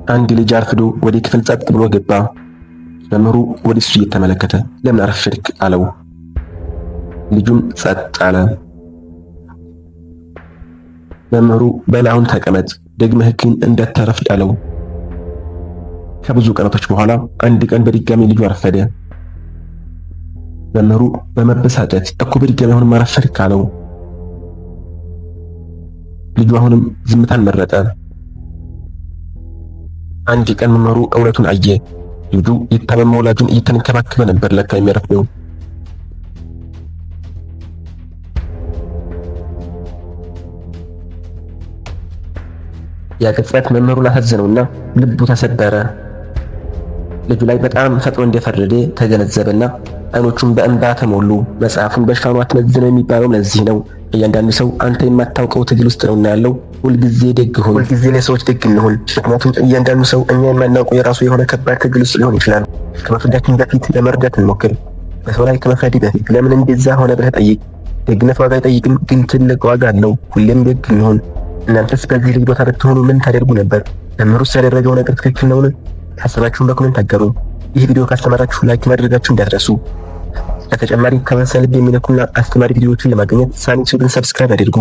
አንድ ልጅ አርፍዶ ወደ ክፍል ጸጥ ብሎ ገባ። መምህሩ ወደ እሱ እየተመለከተ ለምን አረፈድክ አለው። ልጁም ጸጥ አለ። መምህሩ በላዩን ተቀመጥ፣ ደግመህ ግን እንዳታረፍድ አለው። ከብዙ ቀናቶች በኋላ አንድ ቀን በድጋሚ ልጁ አረፈደ። መምህሩ በመበሳጨት እኮ በድጋሚ አሁንም አረፈድክ አለው። ልጁ አሁንም ዝምታን መረጠ። አንድ ቀን መምህሩ እውነቱን አየ። ልጁ የታመመ ወላጁን እየተንከባከበ ነበር ለካ የሚያረፍደው። ያ ቅጽበት መምህሩን አሳዘነውና ልቡ ተሰበረ። ልጁ ላይ በጣም ፈጥኖ እንደፈረደ ተገነዘበና አይኖቹን በእንባ ተሞሉ። መጽሐፉን በሽፋኑ አትመዝነው የሚባለው ለዚህ ነው። እያንዳንዱ ሰው አንተ የማታውቀው ትግል ውስጥ ነውና ያለው። ሁልጊዜ ደግ ሁን፣ ሁልጊዜ ለሰዎች ደግ እንሁን። ምክንያቱም እያንዳንዱ ሰው እኛ የማናውቀው የራሱ የሆነ ከባድ ትግል ውስጥ ሊሆን ይችላል። ከመፍረዳችን በፊት ለመርዳት እንሞክር። በሰው ላይ ከመፍረድ በፊት ለምን እንደዛ ሆነ ብለህ ጠይቅ። ደግነት ዋጋ አይጠይቅም፣ ግን ትልቅ ዋጋ አለው። ሁሌም ደግ እንሁን። እናንተስ በዚህ ልጅ ቦታ ብትሆኑ ምን ታደርጉ ነበር? መምህሩስ ያደረገው ነገር ትክክል ነውን? ሐሳባችሁን በኮሜንት አጋሩ። ይህ ቪዲዮ ካስተማራችሁ ላይክ ማድረጋችሁ እንዳትረሱ። ለተጨማሪ ከመሰል ልብ የሚነኩና አስተማሪ ቪዲዮዎችን ለማግኘት ሳኒ ዩቲዩብን ሰብስክራይብ አድርጉ።